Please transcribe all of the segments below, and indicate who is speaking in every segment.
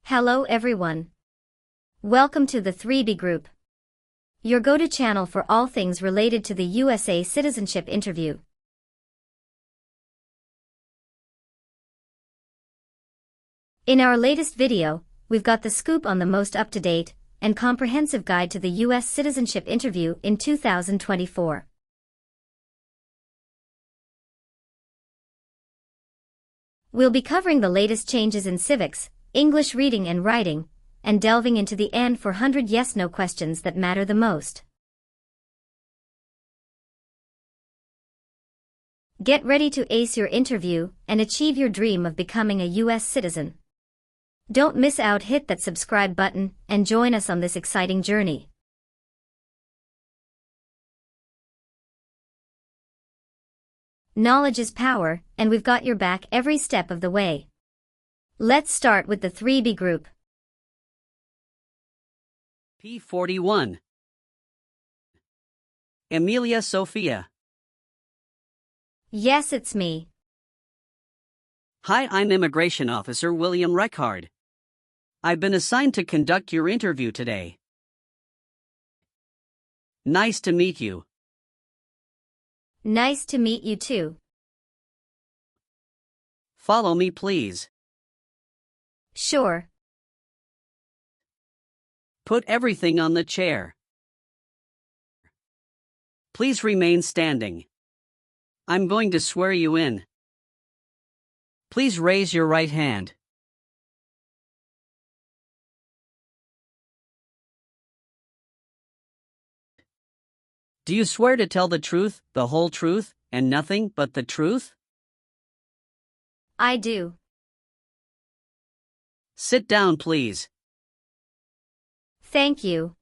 Speaker 1: Hello everyone. Welcome to the 3B Group, your go-to channel for all things related to the USA citizenship interview. In our latest video, we've got the scoop on the most up-to-date and comprehensive guide to the US citizenship interview in 2024. We'll be covering the latest changes in civics, English reading and writing, and delving into the N400 yes-no questions that matter the most. Get ready to ace your interview and achieve your dream of becoming a US citizen. Don't miss out, hit that subscribe button and join us on this exciting journey. Knowledge is power, and we've got your back every step of the way. Let's start with the 3B Group.
Speaker 2: P41. Emilia Sophia.
Speaker 1: Yes, it's me.
Speaker 2: Hi, I'm Immigration Officer William Reckard. I've been assigned to conduct your interview today. Nice to meet you.
Speaker 1: Nice to meet you too.
Speaker 2: Follow me, please.
Speaker 1: Sure.
Speaker 2: Put everything on the chair. Please remain standing. I'm going to swear you in. Please raise your right hand. Do you swear to tell the truth, the whole truth, and nothing but the truth?
Speaker 1: I do.
Speaker 2: Sit down, please.
Speaker 1: Thank you.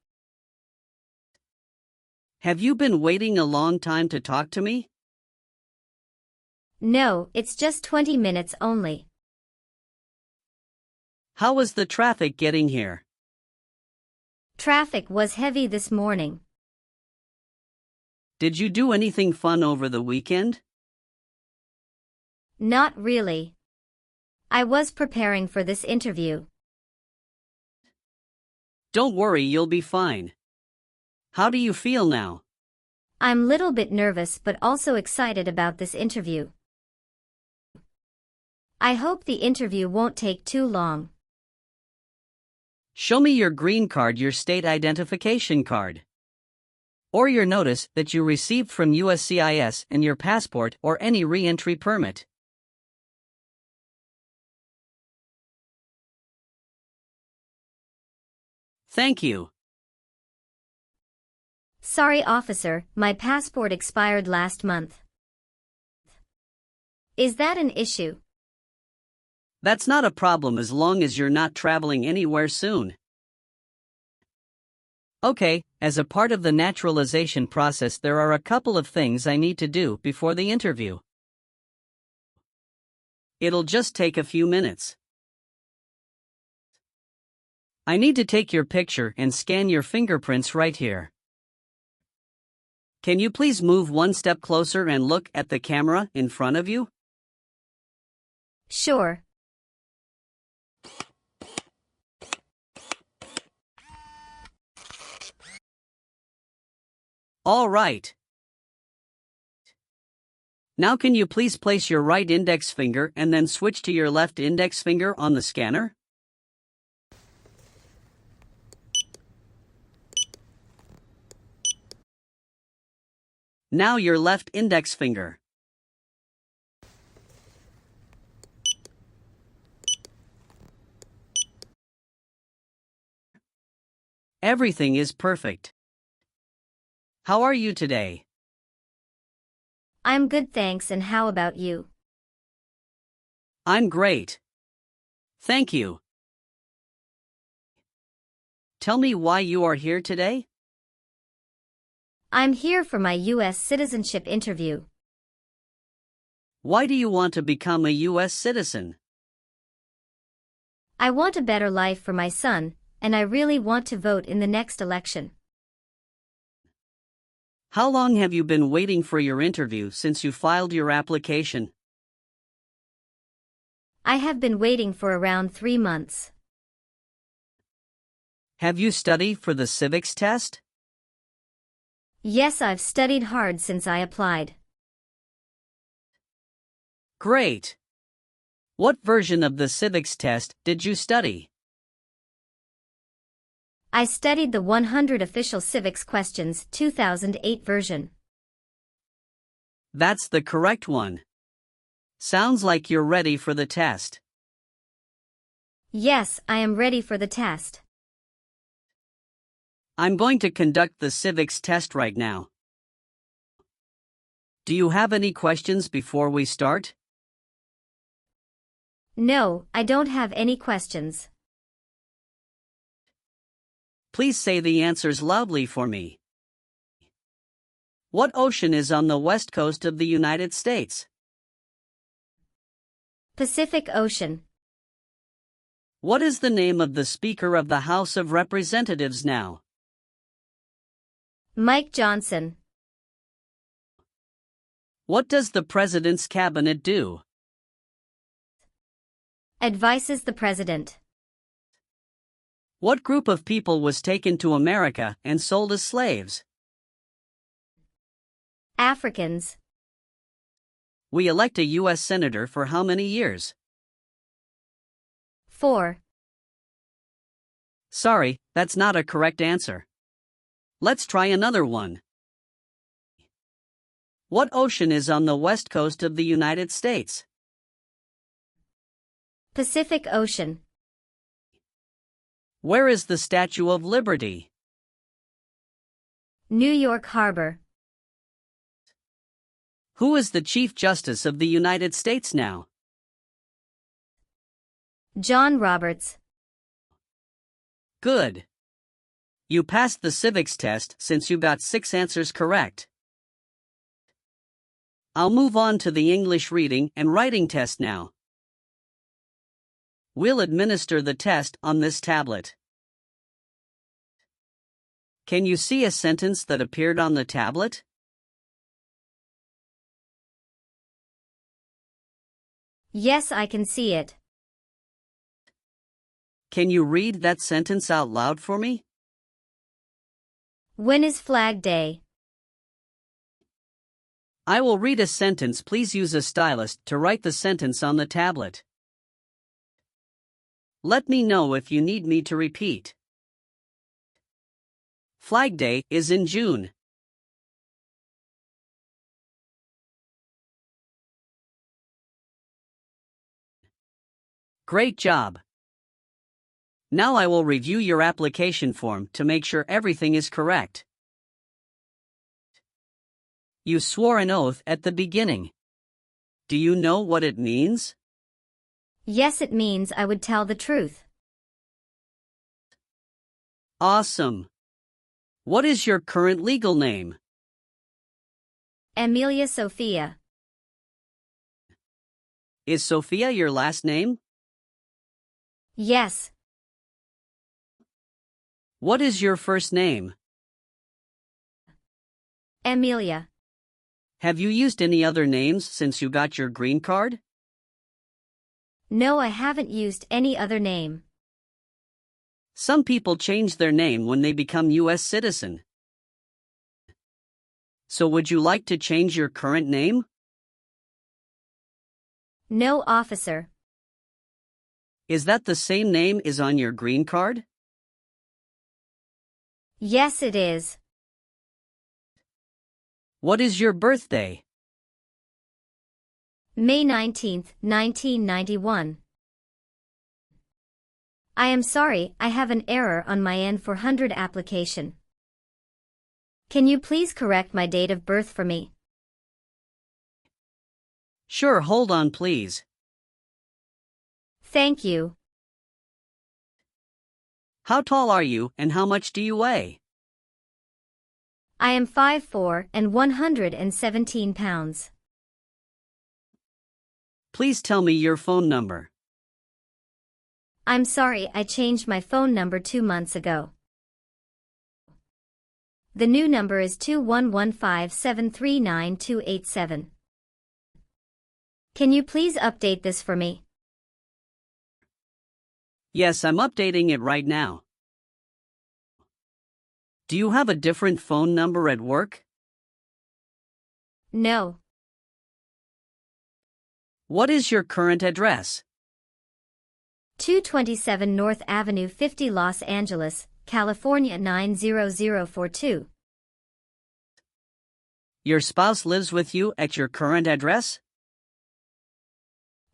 Speaker 2: Have you been waiting a long time to talk to me?
Speaker 1: No, it's just 20 minutes only.
Speaker 2: How was the traffic getting here?
Speaker 1: Traffic was heavy this morning.
Speaker 2: Did you do anything fun over the weekend?
Speaker 1: Not really. I was preparing for this interview.
Speaker 2: Don't worry, you'll be fine. How do you feel now?
Speaker 1: I'm a little bit nervous but also excited about this interview. I hope the interview won't take too long.
Speaker 2: Show me your green card, your state identification card, or your notice that you received from USCIS, and your passport or any re-entry permit. Thank you.
Speaker 1: Sorry, officer, my passport expired last month. Is that an issue?
Speaker 2: That's not a problem as long as you're not traveling anywhere soon. Okay, as a part of the naturalization process, there are a couple of things I need to do before the interview. It'll just take a few minutes. I need to take your picture and scan your fingerprints right here. Can you please move one step closer and look at the camera in front of you?
Speaker 1: Sure.
Speaker 2: All right. Now can you please place your right index finger and then switch to your left index finger on the scanner? Now your left index finger. Everything is perfect. How are you today?
Speaker 1: I'm good, thanks, and how about you?
Speaker 2: I'm great. Thank you. Tell me why you are here today?
Speaker 1: I'm here for my US citizenship interview.
Speaker 2: Why do you want to become a US citizen?
Speaker 1: I want a better life for my son, and I really want to vote in the next election.
Speaker 2: How long have you been waiting for your interview since you filed your application?
Speaker 1: I have been waiting for around 3 months.
Speaker 2: Have you studied for the civics test?
Speaker 1: Yes, I've studied hard since I applied.
Speaker 2: Great! What version of the civics test did you study?
Speaker 1: I studied the 100 Official Civics Questions 2008 version.
Speaker 2: That's the correct one. Sounds like you're ready for the test.
Speaker 1: Yes, I am ready for the test.
Speaker 2: I'm going to conduct the civics test right now. Do you have any questions before we start?
Speaker 1: No, I don't have any questions.
Speaker 2: Please say the answers loudly for me. What ocean is on the west coast of the United States?
Speaker 1: Pacific Ocean.
Speaker 2: What is the name of the Speaker of the House of Representatives now?
Speaker 1: Mike Johnson.
Speaker 2: What does the President's Cabinet do?
Speaker 1: Advises the President.
Speaker 2: What group of people was taken to America and sold as slaves?
Speaker 1: Africans.
Speaker 2: We elect a U.S. Senator for how many years?
Speaker 1: 4.
Speaker 2: Sorry, that's not a correct answer. Let's try another one. What ocean is on the west coast of the United States?
Speaker 1: Pacific Ocean.
Speaker 2: Where is the Statue of Liberty?
Speaker 1: New York Harbor.
Speaker 2: Who is the Chief Justice of the United States now?
Speaker 1: John Roberts.
Speaker 2: Good. You passed the civics test since you got 6 answers correct. I'll move on to the English reading and writing test now. We'll administer the test on this tablet. Can you see a sentence that appeared on the tablet?
Speaker 1: Yes, I can see it.
Speaker 2: Can you read that sentence out loud for me?
Speaker 1: When is Flag Day?
Speaker 2: I will read a sentence. Please use a stylus to write the sentence on the tablet. Let me know if you need me to repeat. Flag Day is in June. Great job. Now I will review your application form to make sure everything is correct. You swore an oath at the beginning. Do you know what it means?
Speaker 1: Yes, it means I would tell the truth.
Speaker 2: Awesome. What is your current legal name?
Speaker 1: Amelia Sophia.
Speaker 2: Is Sophia your last name?
Speaker 1: Yes.
Speaker 2: What is your first name?
Speaker 1: Amelia.
Speaker 2: Have you used any other names since you got your green card?
Speaker 1: No, I haven't used any other name.
Speaker 2: Some people change their name when they become U.S. citizen. So would you like to change your current name?
Speaker 1: No, officer.
Speaker 2: Is that the same name is on your green card?
Speaker 1: Yes, it is.
Speaker 2: What is your birthday?
Speaker 1: May 19th, 1991. I am sorry, I have an error on my N400 application. Can you please correct my date of birth for me?
Speaker 2: Sure, hold on please.
Speaker 1: Thank you.
Speaker 2: How tall are you and how much do you weigh?
Speaker 1: I am 5'4" and 117 pounds.
Speaker 2: Please tell me your phone number.
Speaker 1: I'm sorry, I changed my phone number 2 months ago. The new number is 2115739287. Can you please update this for me?
Speaker 2: Yes, I'm updating it right now. Do you have a different phone number at work?
Speaker 1: No.
Speaker 2: What is your current address?
Speaker 1: 227 North Avenue 50 Los Angeles, California 90042.
Speaker 2: Your spouse lives with you at your current address?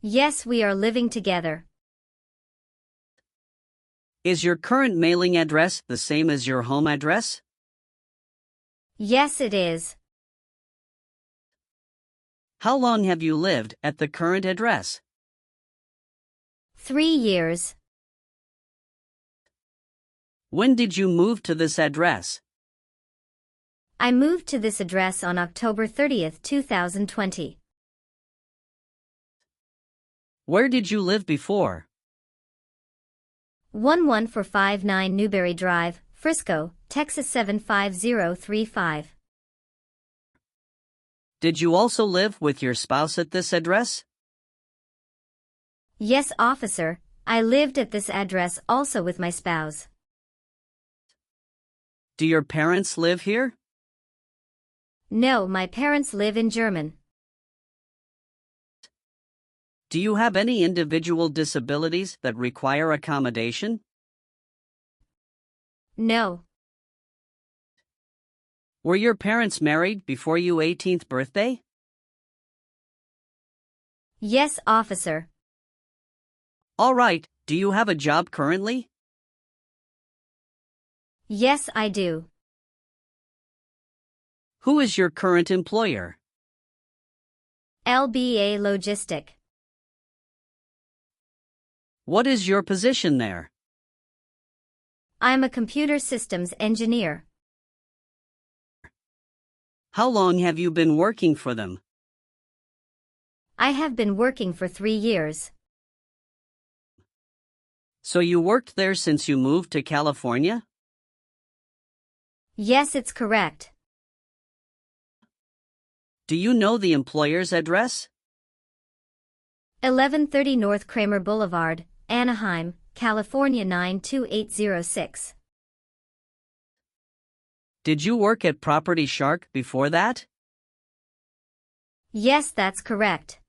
Speaker 1: Yes, we are living together.
Speaker 2: Is your current mailing address the same as your home address?
Speaker 1: Yes, it is.
Speaker 2: How long have you lived at the current address?
Speaker 1: 3 years.
Speaker 2: When did you move to this address?
Speaker 1: I moved to this address on October 30th, 2020.
Speaker 2: Where did you live before?
Speaker 1: 11459 Newberry Drive, Frisco, Texas 75035.
Speaker 2: Did you also live with your spouse at this address?
Speaker 1: Yes, officer, I lived at this address also with my spouse.
Speaker 2: Do your parents live here?
Speaker 1: No, my parents live in Germany.
Speaker 2: Do you have any individual disabilities that require accommodation?
Speaker 1: No.
Speaker 2: Were your parents married before your 18th birthday?
Speaker 1: Yes, officer.
Speaker 2: All right, do you have a job currently?
Speaker 1: Yes, I do.
Speaker 2: Who is your current employer?
Speaker 1: LBA Logistic.
Speaker 2: What is your position there?
Speaker 1: I'm a computer systems engineer.
Speaker 2: How long have you been working for them?
Speaker 1: I have been working for 3 years.
Speaker 2: So you worked there since you moved to California?
Speaker 1: Yes, it's correct.
Speaker 2: Do you know the employer's address?
Speaker 1: 1130 North Kramer Boulevard, Anaheim, California 92806.
Speaker 2: Did you work at Property Shark before that?
Speaker 1: Yes, that's correct.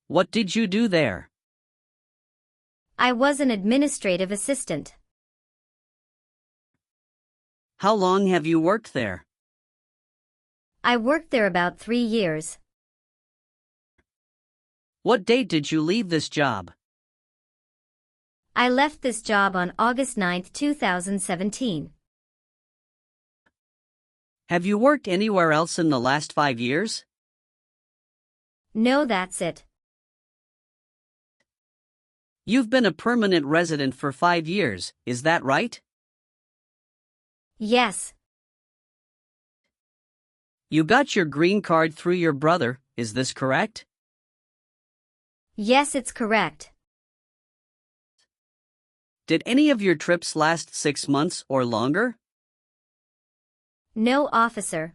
Speaker 2: What did you do there?
Speaker 1: I was an administrative assistant.
Speaker 2: How long have you worked there?
Speaker 1: I worked there about 3 years.
Speaker 2: What date did you leave this job?
Speaker 1: I left this job on August 9, 2017.
Speaker 2: Have you worked anywhere else in the last 5 years?
Speaker 1: No, that's it.
Speaker 2: You've been a permanent resident for 5 years, is that right?
Speaker 1: Yes.
Speaker 2: You got your green card through your brother, is this correct?
Speaker 1: Yes, it's correct.
Speaker 2: Did any of your trips last 6 months or longer?
Speaker 1: No, officer.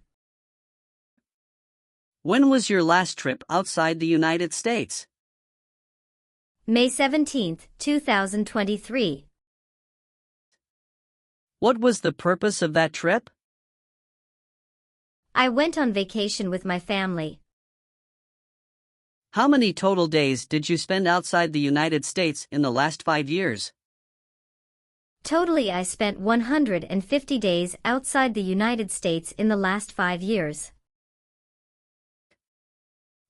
Speaker 2: When was your last trip outside the United States?
Speaker 1: May 17, 2023.
Speaker 2: What was the purpose of that trip?
Speaker 1: I went on vacation with my family.
Speaker 2: How many total days did you spend outside the United States in the last 5 years?
Speaker 1: Totally, I spent 150 days outside the United States in the last 5 years.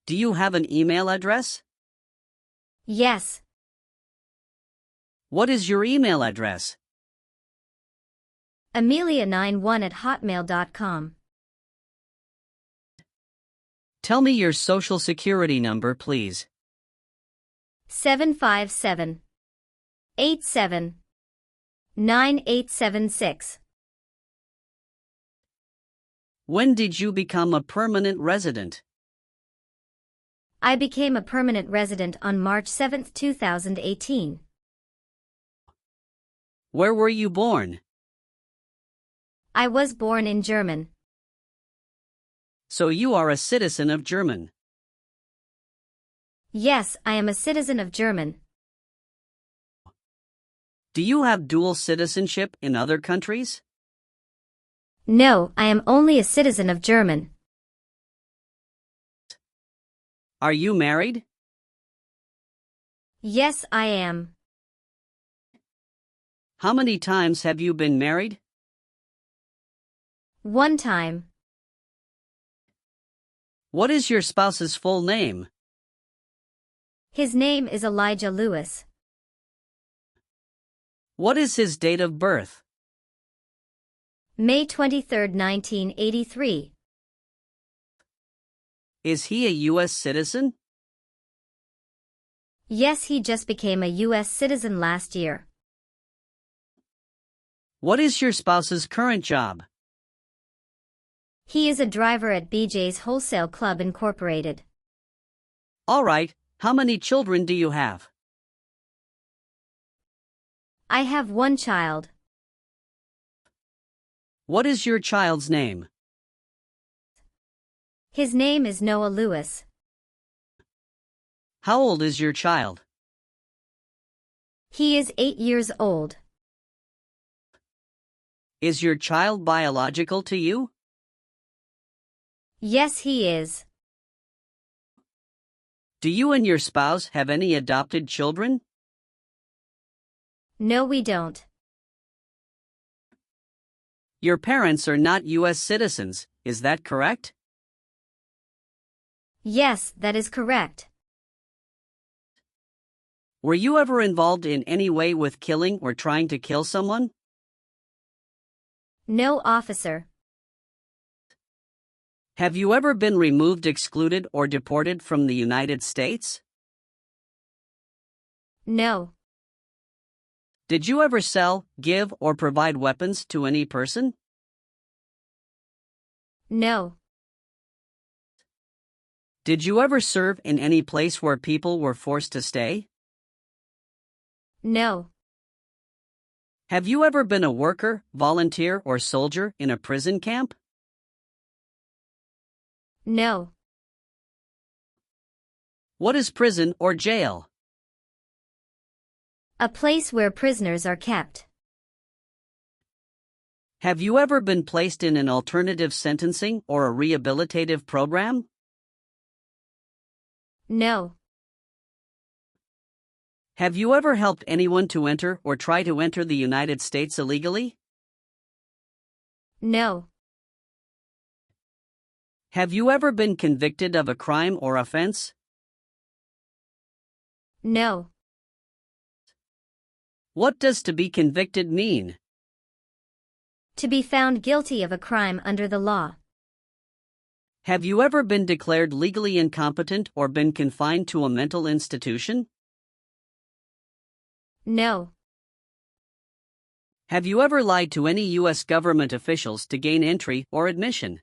Speaker 2: Do you have an email address?
Speaker 1: Yes.
Speaker 2: What is your email address?
Speaker 1: Amelia91@hotmail.com.
Speaker 2: Tell me your social security number, please.
Speaker 1: 757 87 9876.
Speaker 2: When did you become a permanent resident?
Speaker 1: I became a permanent resident on March 7, 2018.
Speaker 2: Where were you born?
Speaker 1: I was born in Germany.
Speaker 2: So you are a citizen of Germany.
Speaker 1: Yes, I am a citizen of Germany.
Speaker 2: Do you have dual citizenship in other countries?
Speaker 1: No, I am only a citizen of German.
Speaker 2: Are you married?
Speaker 1: Yes, I am.
Speaker 2: How many times have you been married?
Speaker 1: One time.
Speaker 2: What is your spouse's full name?
Speaker 1: His name is Elijah Lewis.
Speaker 2: What is his date of birth?
Speaker 1: May 23, 1983.
Speaker 2: Is he a U.S. citizen?
Speaker 1: Yes, he just became a U.S. citizen last year.
Speaker 2: What is your spouse's current job?
Speaker 1: He is a driver at BJ's Wholesale Club Incorporated.
Speaker 2: All right, how many children do you have?
Speaker 1: I have one child.
Speaker 2: What is your child's name?
Speaker 1: His name is Noah Lewis.
Speaker 2: How old is your child?
Speaker 1: He is 8 years old.
Speaker 2: Is your child biological to you?
Speaker 1: Yes, he is.
Speaker 2: Do you and your spouse have any adopted children?
Speaker 1: No, we don't.
Speaker 2: Your parents are not U.S. citizens, is that correct?
Speaker 1: Yes, that is correct.
Speaker 2: Were you ever involved in any way with killing or trying to kill someone?
Speaker 1: No, officer.
Speaker 2: Have you ever been removed, excluded, or deported from the United States?
Speaker 1: No.
Speaker 2: Did you ever sell, give, or provide weapons to any person?
Speaker 1: No.
Speaker 2: Did you ever serve in any place where people were forced to stay?
Speaker 1: No.
Speaker 2: Have you ever been a worker, volunteer, or soldier in a prison camp?
Speaker 1: No.
Speaker 2: What is prison or jail?
Speaker 1: A place where prisoners are kept.
Speaker 2: Have you ever been placed in an alternative sentencing or a rehabilitative program?
Speaker 1: No.
Speaker 2: Have you ever helped anyone to enter or try to enter the United States illegally?
Speaker 1: No.
Speaker 2: Have you ever been convicted of a crime or offense?
Speaker 1: No.
Speaker 2: What does to be convicted mean?
Speaker 1: To be found guilty of a crime under the law.
Speaker 2: Have you ever been declared legally incompetent or been confined to a mental institution?
Speaker 1: No.
Speaker 2: Have you ever lied to any U.S. government officials to gain entry or admission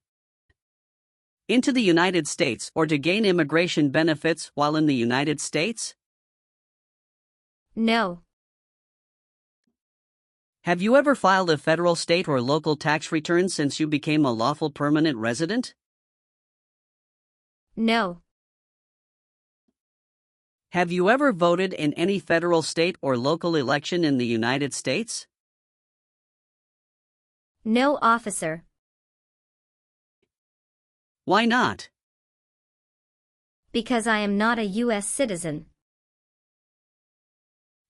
Speaker 2: into the United States or to gain immigration benefits while in the United States?
Speaker 1: No.
Speaker 2: Have you ever filed a federal, state, or local tax return since you became a lawful permanent resident?
Speaker 1: No.
Speaker 2: Have you ever voted in any federal, state, or local election in the United States?
Speaker 1: No, officer.
Speaker 2: Why not?
Speaker 1: Because I am not a U.S. citizen.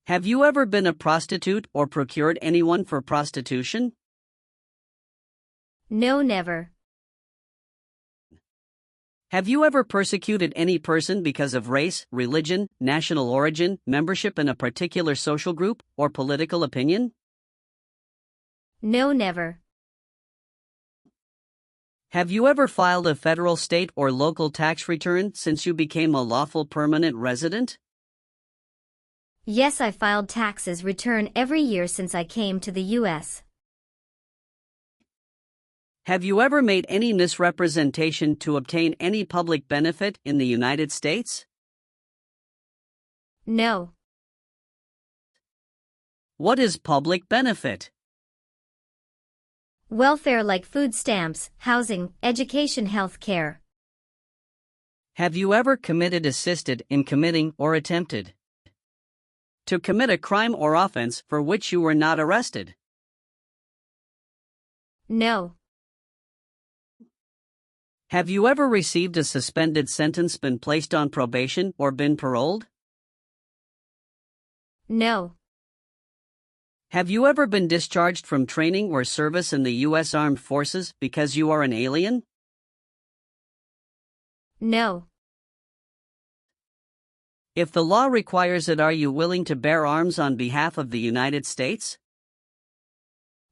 Speaker 2: Have you ever been a prostitute or procured anyone for prostitution?
Speaker 1: No, never.
Speaker 2: Have you ever persecuted any person because of race, religion, national origin, membership in a particular social group, or political opinion?
Speaker 1: No, never.
Speaker 2: Have you ever filed a federal, state, or local tax return since you became a lawful permanent resident?
Speaker 1: Yes, I filed taxes return every year since I came to the U.S.
Speaker 2: Have you ever made any misrepresentation to obtain any public benefit in the United States?
Speaker 1: No.
Speaker 2: What is public benefit?
Speaker 1: Welfare like food stamps, housing, education, health care.
Speaker 2: Have you ever committed, assisted in committing, or attempted To commit a crime or offense for which you were not arrested.
Speaker 1: No.
Speaker 2: Have you ever received a suspended sentence, been placed on probation, or been paroled?
Speaker 1: No.
Speaker 2: Have you ever been discharged from training or service in the U.S. Armed Forces because you are an alien?
Speaker 1: No.
Speaker 2: If the law requires it, are you willing to bear arms on behalf of the United States?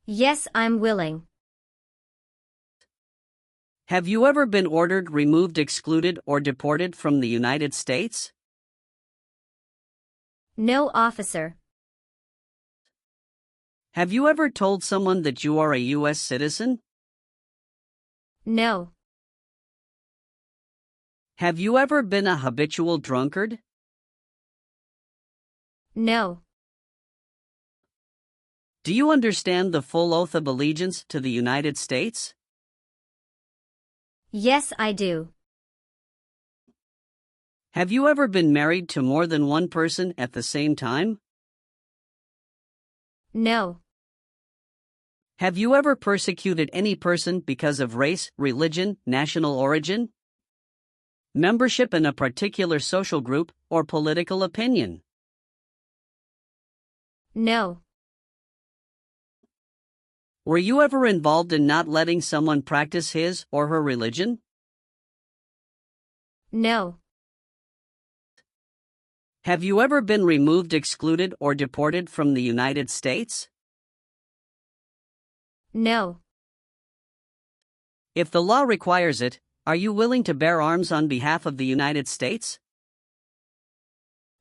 Speaker 1: Yes, I'm willing.
Speaker 2: Have you ever been ordered, removed, excluded, or deported from the United States?
Speaker 1: No, officer.
Speaker 2: Have you ever told someone that you are a U.S. citizen?
Speaker 1: No.
Speaker 2: Have you ever been a habitual drunkard?
Speaker 1: No.
Speaker 2: Do you understand the full oath of allegiance to the United States?
Speaker 1: Yes, I do.
Speaker 2: Have you ever been married to more than one person at the same time?
Speaker 1: No.
Speaker 2: Have you ever persecuted any person because of race, religion, national origin, membership in a particular social group, or political opinion?
Speaker 1: No.
Speaker 2: Were you ever involved in not letting someone practice his or her religion?
Speaker 1: No.
Speaker 2: Have you ever been removed, excluded, or deported from the United States?
Speaker 1: No.
Speaker 2: If the law requires it, are you willing to bear arms on behalf of the United States?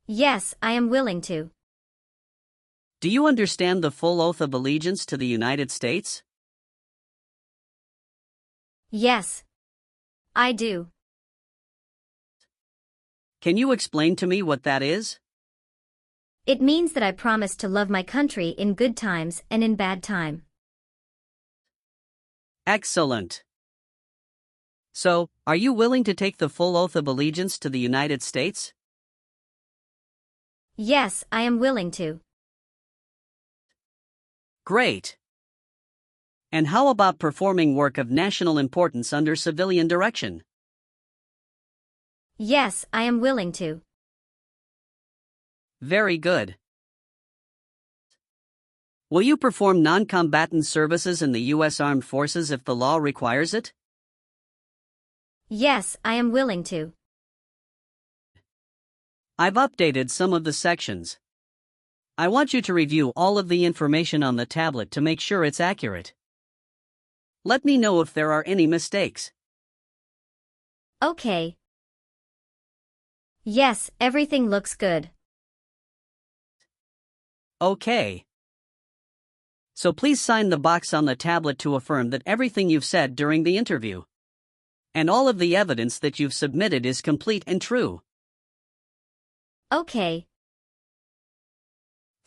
Speaker 1: Yes, I am willing to.
Speaker 2: Do you understand the full oath of allegiance to the United States?
Speaker 1: Yes. I do.
Speaker 2: Can you explain to me what that is?
Speaker 1: It means that I promise to love my country in good times and in bad time.
Speaker 2: Excellent. So, are you willing to take the full oath of allegiance to the United States?
Speaker 1: Yes, I am willing to.
Speaker 2: Great. And how about performing work of national importance under civilian direction?
Speaker 1: Yes, I am willing to.
Speaker 2: Very good. Will you perform non-combatant services in the U.S. Armed Forces if the law requires it?
Speaker 1: Yes, I am willing to.
Speaker 2: I've updated some of the sections. I want you to review all of the information on the tablet to make sure it's accurate. Let me know if there are any mistakes.
Speaker 1: Okay. Yes, everything looks good.
Speaker 2: Okay. So please sign the box on the tablet to affirm that everything you've said during the interview and all of the evidence that you've submitted is complete and true.
Speaker 1: Okay.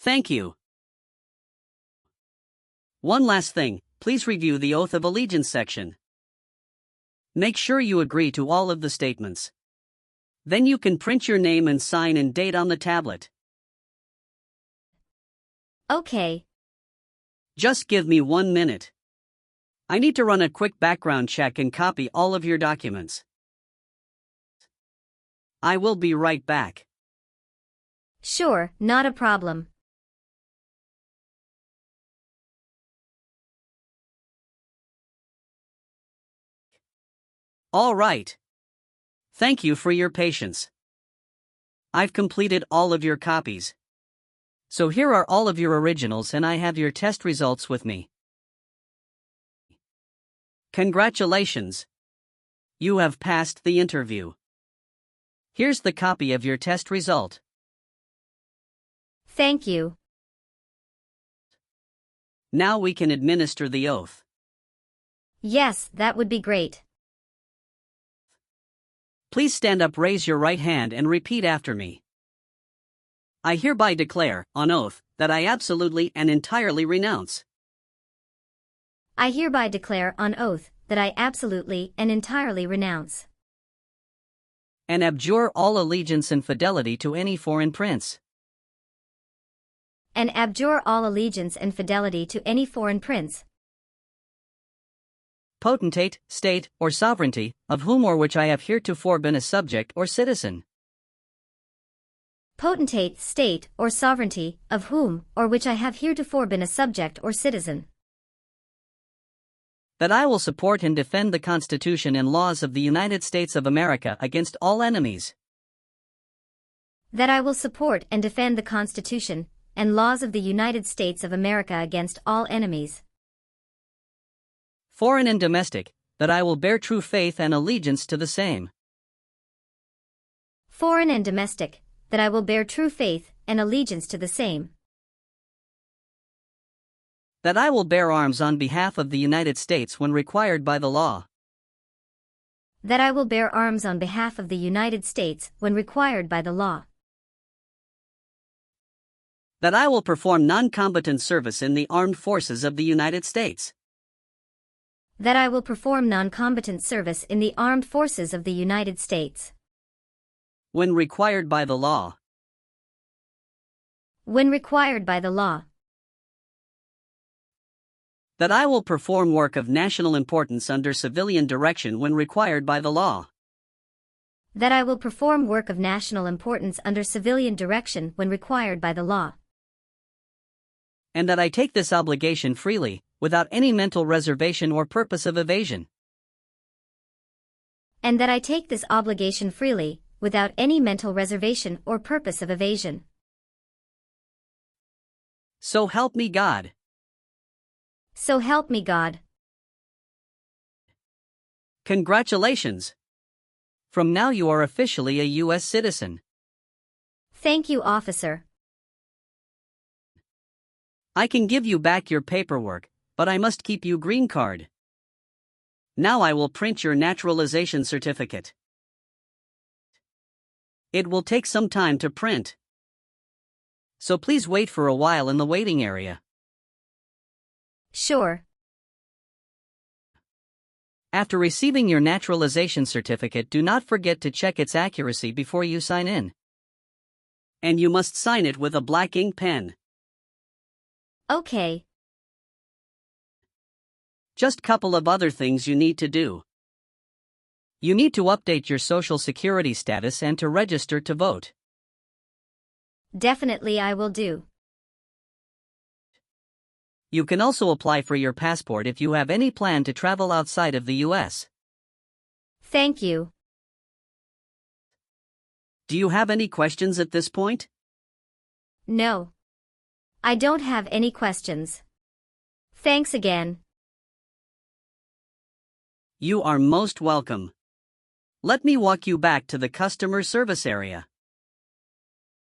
Speaker 2: Thank you. One last thing, please review the Oath of Allegiance section. Make sure you agree to all of the statements. Then you can print your name and sign and date on the tablet.
Speaker 1: Okay.
Speaker 2: Just give me 1 minute. I need to run a quick background check and copy all of your documents. I will be right back.
Speaker 1: Sure, not a problem.
Speaker 2: All right. Thank you for your patience. I've completed all of your copies. So here are all of your originals and I have your test results with me. Congratulations. You have passed the interview. Here's the copy of your test result.
Speaker 1: Thank you.
Speaker 2: Now we can administer the oath.
Speaker 1: Yes, that would be great.
Speaker 2: Please stand up, raise your right hand and repeat after me. I hereby declare, on oath, that I absolutely and entirely renounce.
Speaker 1: I hereby declare on oath that I absolutely and entirely renounce
Speaker 2: and abjure all allegiance and fidelity to any foreign prince,
Speaker 1: and abjure all allegiance and fidelity to any foreign prince,
Speaker 2: potentate, state, or sovereignty, of whom or which I have heretofore been a subject or citizen.
Speaker 1: potentate, state, or sovereignty, of whom or which I have heretofore been a subject or citizen.
Speaker 2: That I will support and defend the Constitution and laws of the United States of America against all enemies.
Speaker 1: That I will support and defend the Constitution and laws of the United States of America against all enemies,
Speaker 2: foreign and domestic, that I will bear true faith and allegiance to the same.
Speaker 1: foreign and domestic, that I will bear true faith and allegiance to the same.
Speaker 2: That I will bear arms on behalf of the United States when required by the law.
Speaker 1: That I will bear arms on behalf of the United States when required by the law.
Speaker 2: That I will perform non-combatant service in the armed forces of the United States.
Speaker 1: That I will perform non-combatant service in the armed forces of the United States
Speaker 2: when required by the law.
Speaker 1: when required by the law.
Speaker 2: That I will perform work of national importance under civilian direction when required by the law.
Speaker 1: That I will perform work of national importance under civilian direction when required by the law.
Speaker 2: And that I take this obligation freely, without any mental reservation or purpose of evasion.
Speaker 1: And that I take this obligation freely, without any mental reservation or purpose of evasion.
Speaker 2: So help me God.
Speaker 1: So help me God.
Speaker 2: Congratulations! From now you are officially a U.S. citizen.
Speaker 1: Thank you, officer.
Speaker 2: I can give you back your paperwork, but I must keep you green card. Now I will print your naturalization certificate. It will take some time to print, so please wait for a while in the waiting area.
Speaker 1: Sure.
Speaker 2: After receiving your naturalization certificate, do not forget to check its accuracy before you sign in. And you must sign it with a black ink pen.
Speaker 1: Okay.
Speaker 2: Just couple of other things you need to do. You need to update your Social Security status and to register to vote.
Speaker 1: Definitely I will do.
Speaker 2: You can also apply for your passport if you have any plan to travel outside of the U.S.
Speaker 1: Thank you.
Speaker 2: Do you have any questions at this point?
Speaker 1: No. I don't have any questions. Thanks again.
Speaker 2: You are most welcome. Let me walk you back to the customer service area.